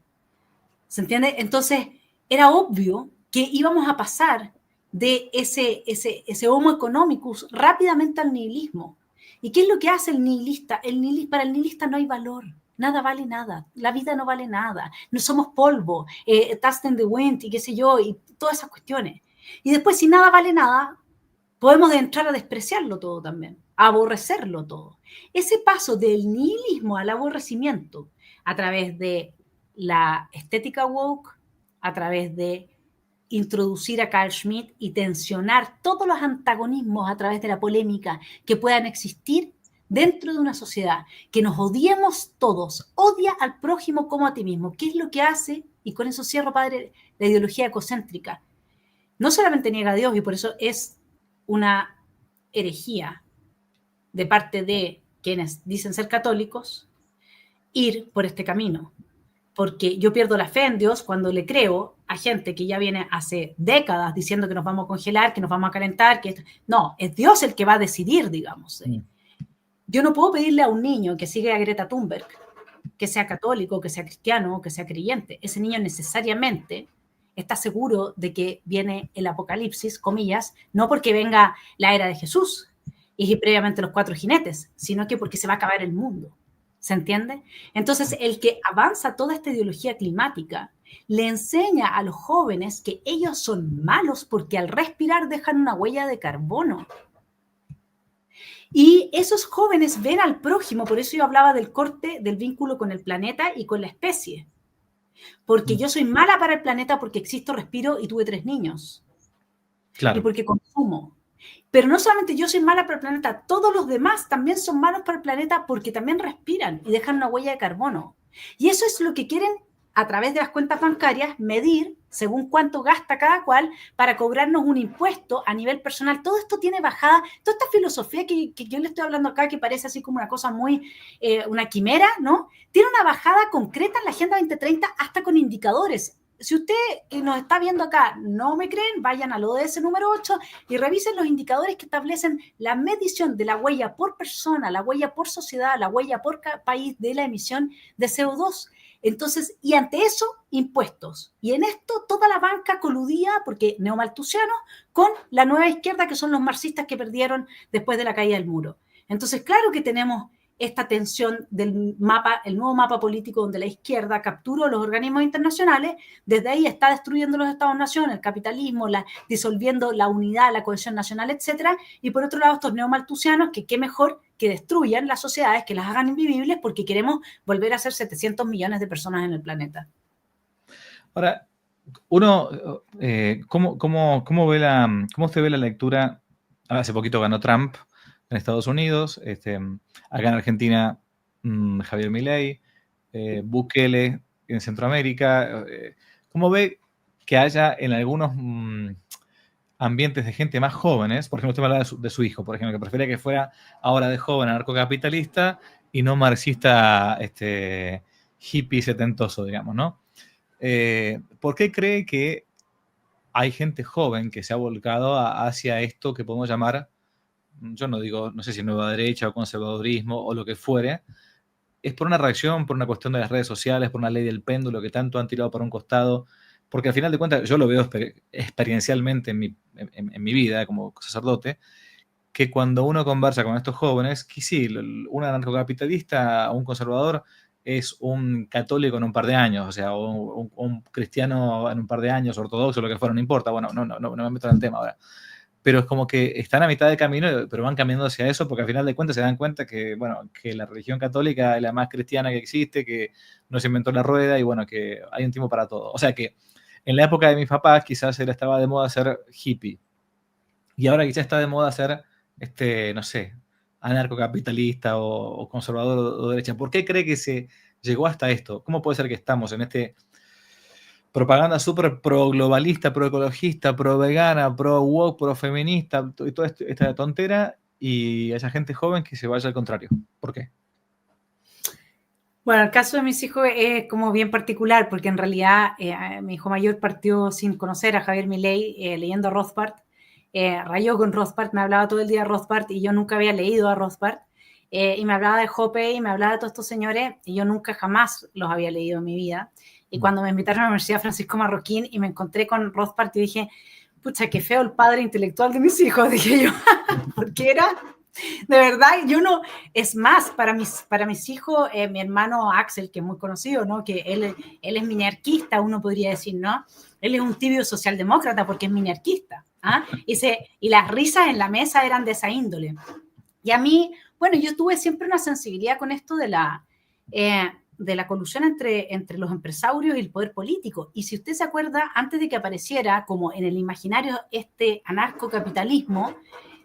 ¿Se entiende? Entonces, era obvio que íbamos a pasar de ese homo economicus rápidamente al nihilismo. ¿Y qué es lo que hace el nihilista? Para el nihilista no hay valor. Nada vale nada. La vida no vale nada. No somos polvo, dust in the wind y qué sé yo, y todas esas cuestiones. Y después, si nada vale nada, podemos entrar a despreciarlo todo también, a aborrecerlo todo. Ese paso del nihilismo al aborrecimiento a través de la estética woke, a través de introducir a Carl Schmitt y tensionar todos los antagonismos a través de la polémica que puedan existir dentro de una sociedad, que nos odiemos todos, odia al prójimo como a ti mismo. ¿Qué es lo que hace? Y con eso cierro, padre, la ideología ecocéntrica. No solamente niega a Dios, y por eso es una herejía de parte de quienes dicen ser católicos ir por este camino, porque yo pierdo la fe en Dios cuando le creo a gente que ya viene hace décadas diciendo que nos vamos a congelar, que nos vamos a calentar, no, es Dios el que va a decidir, digamos. Yo no puedo pedirle a un niño que sigue a Greta Thunberg que sea católico, que sea cristiano, que sea creyente. Ese niño necesariamente está seguro de que viene el apocalipsis, comillas, no porque venga la era de Jesús y previamente los 4 jinetes, sino que porque se va a acabar el mundo. ¿Se entiende? Entonces, el que avanza toda esta ideología climática le enseña a los jóvenes que ellos son malos porque al respirar dejan una huella de carbono. Y esos jóvenes ven al prójimo, por eso yo hablaba del corte del vínculo con el planeta y con la especie. Porque yo soy mala para el planeta porque existo, respiro y tuve 3 niños. Claro. Y porque consumo. Pero no solamente yo soy mala para el planeta, todos los demás también son malos para el planeta porque también respiran y dejan una huella de carbono. Y eso es lo que quieren a través de las cuentas bancarias medir según cuánto gasta cada cual para cobrarnos un impuesto a nivel personal. Todo esto tiene bajada, toda esta filosofía que yo le estoy hablando acá, que parece así como una cosa muy, una quimera, ¿no? Tiene una bajada concreta en la Agenda 2030 hasta con indicadores. Si usted que nos está viendo acá no me creen, vayan al ODS número 8 y revisen los indicadores que establecen la medición de la huella por persona, la huella por sociedad, la huella por país de la emisión de CO2. Entonces, y ante eso, impuestos. Y en esto, toda la banca coludía, porque neomalthusianos, con la nueva izquierda, que son los marxistas que perdieron después de la caída del muro. Entonces, claro que tenemos esta tensión del mapa, el nuevo mapa político donde la izquierda capturó los organismos internacionales, desde ahí está destruyendo los Estados-nación, el capitalismo, disolviendo la unidad, la cohesión nacional, etcétera, y por otro lado estos neomalthusianos, que qué mejor que destruyan las sociedades, que las hagan invivibles, porque queremos volver a ser 700 millones de personas en el planeta. Ahora, uno, ¿cómo usted ve la lectura? Hace poquito ganó Trump en Estados Unidos, acá en Argentina Javier Milei, Bukele en Centroamérica. ¿Cómo ve que haya en algunos ambientes de gente más jóvenes? Por ejemplo, usted me hablaba de su hijo, por ejemplo, que prefería que fuera ahora de joven anarcocapitalista y no marxista hippie setentoso, digamos, ¿no? ¿Por qué cree que hay gente joven que se ha volcado hacia esto que podemos llamar, yo no digo, no sé si nueva derecha o conservadurismo o lo que fuere? ¿Es por una reacción, por una cuestión de las redes sociales, por una ley del péndulo que tanto han tirado para un costado? Porque al final de cuentas, yo lo veo experiencialmente en mi vida como sacerdote, que cuando uno conversa con estos jóvenes, que sí, un anarcocapitalista o un conservador es un católico en un par de años, o sea, un cristiano en un par de años, ortodoxo, lo que fuera, no importa, bueno, no me meto en el tema ahora. Pero es como que están a mitad de camino, pero van caminando hacia eso, porque al final de cuentas se dan cuenta que, bueno, que la religión católica es la más cristiana que existe, que no se inventó la rueda y, bueno, que hay un tiempo para todo. O sea que en la época de mis papás quizás estaba de moda ser hippie, y ahora quizás está de moda ser, no sé, anarcocapitalista o conservador o derecha. ¿Por qué cree que se llegó hasta esto? ¿Cómo puede ser que estamos en propaganda súper pro-globalista, pro-ecologista, pro-vegana, pro-woke, pro-feminista, y toda esta tontera, y haya gente joven que se vaya al contrario? ¿Por qué? Bueno, el caso de mis hijos es como bien particular, porque en realidad mi hijo mayor partió sin conocer a Javier Milei, leyendo a Rothbard, rayó con Rothbard, me hablaba todo el día de Rothbard y yo nunca había leído a Rothbard, y me hablaba de Hoppe y me hablaba de todos estos señores y yo nunca jamás los había leído en mi vida. Y cuando me invitaron a la Universidad Francisco Marroquín y me encontré con Rothbard y dije, pucha, qué feo el padre intelectual de mis hijos, dije yo, porque era... De verdad, yo no, es más, para mis hijos, mi hermano Axel, que es muy conocido, ¿no? Que él es minarquista, uno podría decir, ¿no? Él es un tibio socialdemócrata porque es minarquista, ¿ah? Y las risas en la mesa eran de esa índole. Y a mí, bueno, yo tuve siempre una sensibilidad con esto de la colusión entre los empresarios y el poder político. Y si usted se acuerda, antes de que apareciera como en el imaginario este anarcocapitalismo,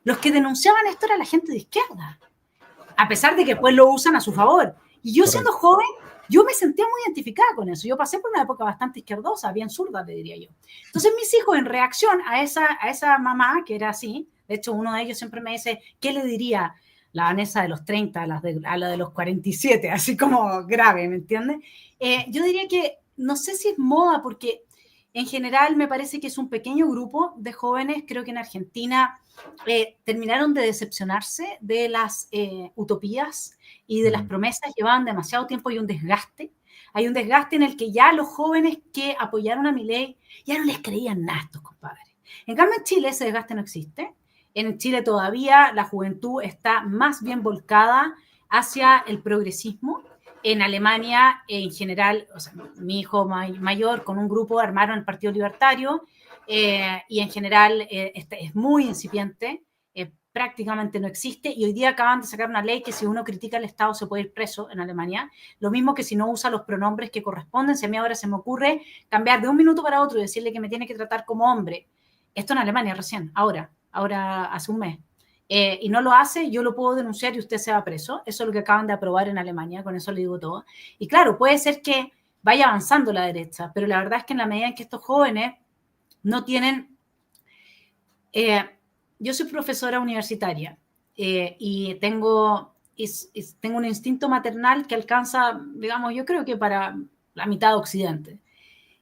los que denunciaban esto era la gente de izquierda, a pesar de que después lo usan a su favor. Y yo siendo joven, yo me sentía muy identificada con eso. Yo pasé por una época bastante izquierdosa, bien zurda, te diría yo. Entonces mis hijos, en reacción a esa mamá, que era así, de hecho uno de ellos siempre me dice, ¿qué le diría la Vanessa de los 30 a la de los 47? Así como grave, ¿me entiendes? Yo diría que, no sé si es moda, porque en general me parece que es un pequeño grupo de jóvenes, creo que en Argentina terminaron de decepcionarse de las utopías y de las promesas, llevaban demasiado tiempo y un desgaste. Hay un desgaste en el que ya los jóvenes que apoyaron a Milei ya no les creían nada a estos compadres. En cambio, en Chile ese desgaste no existe. En Chile todavía la juventud está más bien volcada hacia el progresismo. En Alemania, en general, o sea, mi hijo mayor con un grupo armaron el Partido Libertario, y en general es muy incipiente, prácticamente no existe, y hoy día acaban de sacar una ley que si uno critica al Estado se puede ir preso en Alemania, lo mismo que si no usa los pronombres que corresponden. Si a mí ahora se me ocurre cambiar de un minuto para otro y decirle que me tiene que tratar como hombre, esto en Alemania recién, ahora ahora hace un mes, y no lo hace, yo lo puedo denunciar y usted se va preso. Eso es lo que acaban de aprobar en Alemania, con eso le digo todo. Y claro, puede ser que vaya avanzando la derecha, pero la verdad es que en la medida en que estos jóvenes no tienen... yo soy profesora universitaria y tengo un instinto maternal que alcanza, digamos, yo creo que para la mitad de Occidente.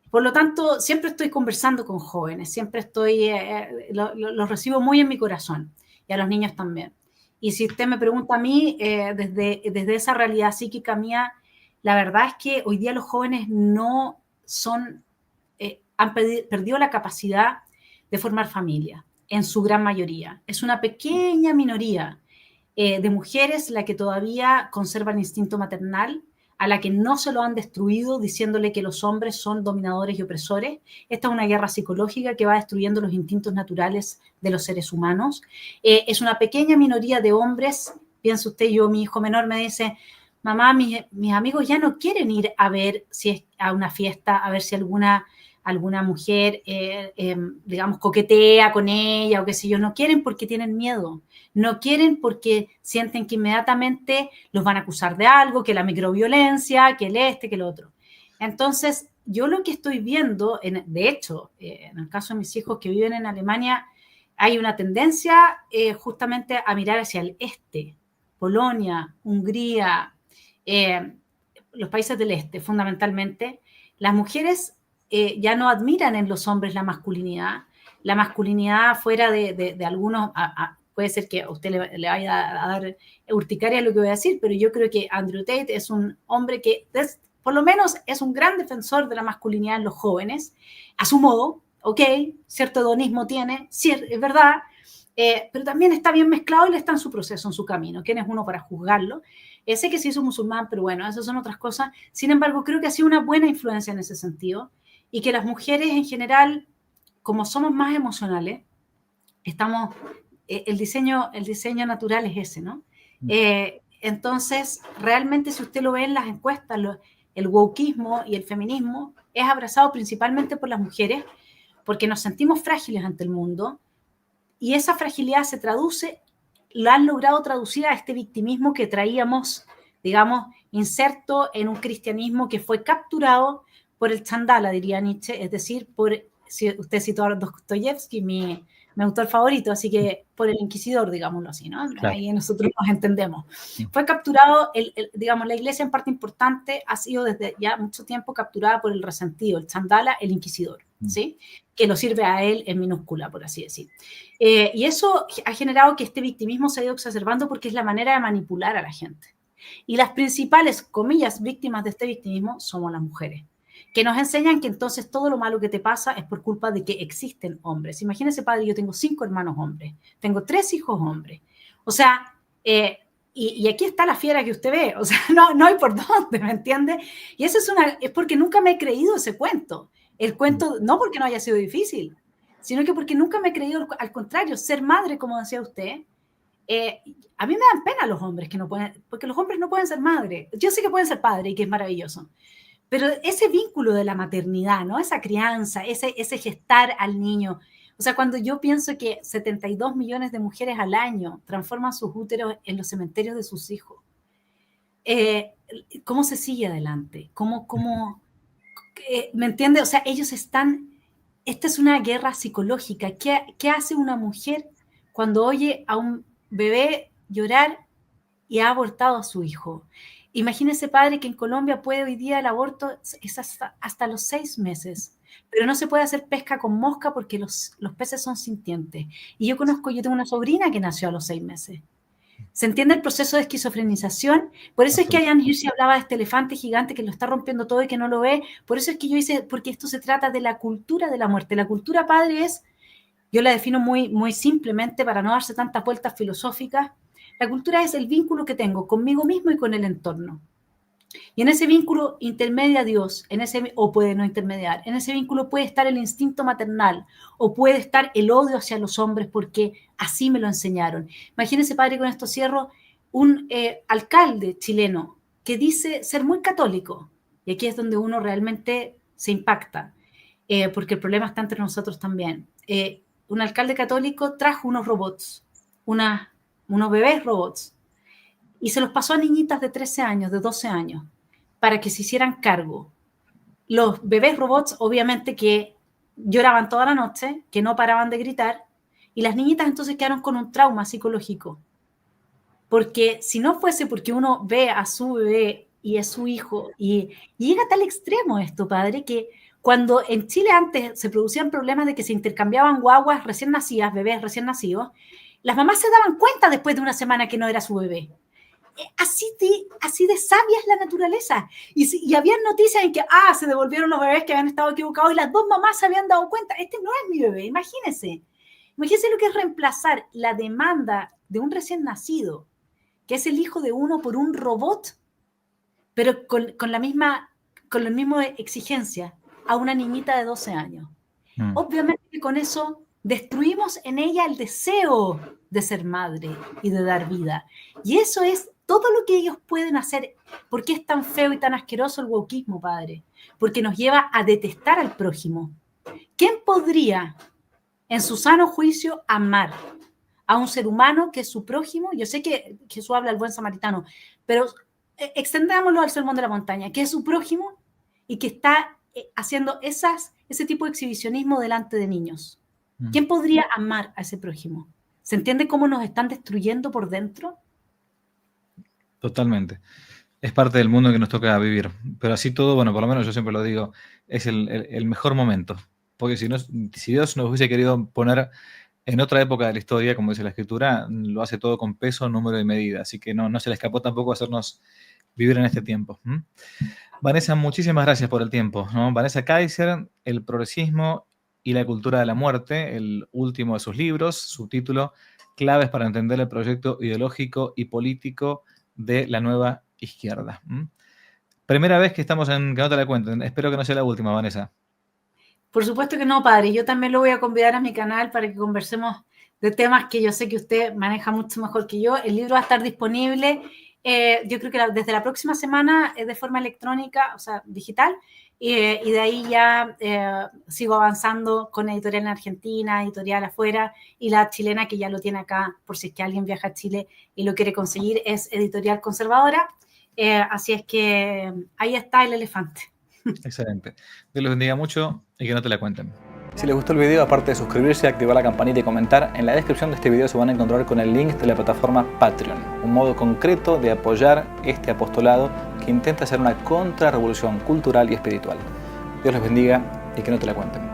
Por lo tanto, siempre estoy conversando con jóvenes, siempre los recibo muy en mi corazón y a los niños también. Y si usted me pregunta a mí, desde esa realidad psíquica mía, la verdad es que hoy día los jóvenes no son, han perdido la capacidad de formar familia, en su gran mayoría. Es una pequeña minoría de mujeres la que todavía conserva el instinto maternal, a la que no se lo han destruido diciéndole que los hombres son dominadores y opresores. Esta es una guerra psicológica que va destruyendo los instintos naturales de los seres humanos. Es una pequeña minoría de hombres. Piensa usted, mi hijo menor me dice, mamá, mis amigos ya no quieren ir a ver si es a una fiesta, a ver si alguna mujer, digamos, coquetea con ella o qué sé yo. No quieren porque tienen miedo. No quieren porque sienten que inmediatamente los van a acusar de algo, que la microviolencia, que que lo otro. Entonces, yo lo que estoy viendo, de hecho, en el caso de mis hijos que viven en Alemania, hay una tendencia justamente a mirar hacia el este, Polonia, Hungría, los países del este, fundamentalmente. Las mujeres ya no admiran en los hombres la masculinidad fuera de algunos, puede ser que a usted le vaya a dar urticaria lo que voy a decir, pero yo creo que Andrew Tate es un hombre que por lo menos es un gran defensor de la masculinidad en los jóvenes, a su modo, ok, cierto hedonismo tiene, es verdad, pero también está bien mezclado y le está en su proceso, en su camino. ¿Quién es uno para juzgarlo? Sé que sí es un musulmán, pero bueno, esas son otras cosas. Sin embargo, creo que ha sido una buena influencia en ese sentido y que las mujeres en general, como somos más emocionales, estamos, el diseño natural es ese, ¿no? Entonces, realmente si usted lo ve en las encuestas, el wokismo y el feminismo es abrazado principalmente por las mujeres porque nos sentimos frágiles ante el mundo y esa fragilidad se traduce, la han logrado traducir a este victimismo que traíamos, digamos, inserto en un cristianismo que fue capturado por el chandala, diría Nietzsche, es decir, si usted citó a Dostoyevsky, mi autor favorito, así que por el inquisidor, digámoslo así, ¿no? Claro. Ahí nosotros nos entendemos. Fue capturado, digamos, la iglesia en parte importante ha sido desde ya mucho tiempo capturada por el resentido, el chandala, el inquisidor, ¿sí? Que lo sirve a él en minúscula, por así decir. Y eso ha generado que este victimismo se ha ido exacerbando porque es la manera de manipular a la gente. Y las principales, comillas, víctimas de este victimismo somos las mujeres, que nos enseñan que entonces todo lo malo que te pasa es por culpa de que existen hombres. Imagínese, padre, yo tengo 5 hermanos hombres, tengo 3 hijos hombres. O sea, y aquí está la fiera que usted ve, o sea, no hay por dónde, ¿me entiende? Y eso es porque nunca me he creído ese cuento. El cuento, no porque no haya sido difícil, sino que porque nunca me he creído, al contrario, ser madre, como decía usted, a mí me dan pena los hombres que no pueden, porque los hombres no pueden ser madre. Yo sé que pueden ser padre y que es maravilloso, pero ese vínculo de la maternidad, ¿no? Esa crianza, ese gestar al niño. O sea, cuando yo pienso que 72 millones de mujeres al año transforman sus úteros en los cementerios de sus hijos, ¿cómo se sigue adelante? ¿Me entiende? O sea, esta es una guerra psicológica. ¿Qué hace una mujer cuando oye a un bebé llorar y ha abortado a su hijo? Imagínese, padre, que en Colombia hoy día el aborto es hasta los 6 meses, pero no se puede hacer pesca con mosca porque los peces son sintientes. Y yo tengo una sobrina que nació a los 6 meses. ¿Se entiende el proceso de esquizofrenización? Por eso es que Ayaan Hirsi hablaba de este elefante gigante que lo está rompiendo todo y que no lo ve. Por eso es que yo hice, porque esto se trata de la cultura de la muerte. La cultura, padre, yo la defino muy, muy simplemente para no darse tantas vueltas filosóficas. La cultura es el vínculo que tengo conmigo mismo y con el entorno. Y en ese vínculo intermedia Dios, o puede no intermediar. En ese vínculo puede estar el instinto maternal o puede estar el odio hacia los hombres porque así me lo enseñaron. Imagínense, padre, con esto cierro, un alcalde chileno que dice ser muy católico. Y aquí es donde uno realmente se impacta, porque el problema está entre nosotros también. un alcalde católico trajo unos robots, unos bebés robots, y se los pasó a niñitas de 13 años, de 12 años, para que se hicieran cargo. Los bebés robots, obviamente, que lloraban toda la noche, que no paraban de gritar, y las niñitas entonces quedaron con un trauma psicológico. Porque si no fuese porque uno ve a su bebé y es su hijo, y llega a tal extremo esto, padre, que cuando en Chile antes se producían problemas de que se intercambiaban guaguas recién nacidas, bebés recién nacidos, las mamás se daban cuenta después de una semana que no era su bebé. Así de sabia es la naturaleza. Y había noticias en que se devolvieron los bebés que habían estado equivocados y las dos mamás se habían dado cuenta. Este no es mi bebé, imagínense. Imagínense lo que es reemplazar la demanda de un recién nacido, que es el hijo de uno, por un robot, pero con la misma exigencia, a una niñita de 12 años. Obviamente que con eso destruimos en ella el deseo de ser madre y de dar vida. Y eso es todo lo que ellos pueden hacer. ¿Por qué es tan feo y tan asqueroso el wokismo, padre? Porque nos lleva a detestar al prójimo. ¿Quién podría, en su sano juicio, amar a un ser humano que es su prójimo? Yo sé que Jesús habla al buen samaritano, pero extendámoslo al sermón de la montaña, que es su prójimo y que está haciendo ese tipo de exhibicionismo delante de niños. ¿Quién podría amar a ese prójimo? ¿Se entiende cómo nos están destruyendo por dentro? Totalmente. Es parte del mundo que nos toca vivir. Pero así todo, bueno, por lo menos yo siempre lo digo, es el mejor momento. Porque si Dios nos hubiese querido poner en otra época de la historia, como dice la Escritura, lo hace todo con peso, número y medida. Así que no se le escapó tampoco hacernos vivir en este tiempo. Vanessa, muchísimas gracias por el tiempo, ¿no? Vanessa Kaiser, El progresismo y la cultura de la muerte, el último de sus libros, su título, Claves para entender el proyecto ideológico y político de la nueva izquierda. Primera vez que estamos en Que no te la cuenten. Espero que no sea la última, Vanessa. Por supuesto que no, padre. Yo también lo voy a convidar a mi canal para que conversemos de temas que yo sé que usted maneja mucho mejor que yo. El libro va a estar disponible, yo creo que desde la próxima semana, de forma electrónica, o sea, digital, y de ahí ya sigo avanzando con editorial en Argentina, editorial afuera, y la chilena, que ya lo tiene acá, por si es que alguien viaja a Chile y lo quiere conseguir, es Editorial Conservadora. Así es que ahí está el elefante. Excelente. Dios los bendiga mucho y que no te la cuenten. Si les gustó el video, aparte de suscribirse, activar la campanita y comentar, en la descripción de este video se van a encontrar con el link de la plataforma Patreon, un modo concreto de apoyar este apostolado que intenta hacer una contrarrevolución cultural y espiritual. Dios los bendiga y que no te la cuenten.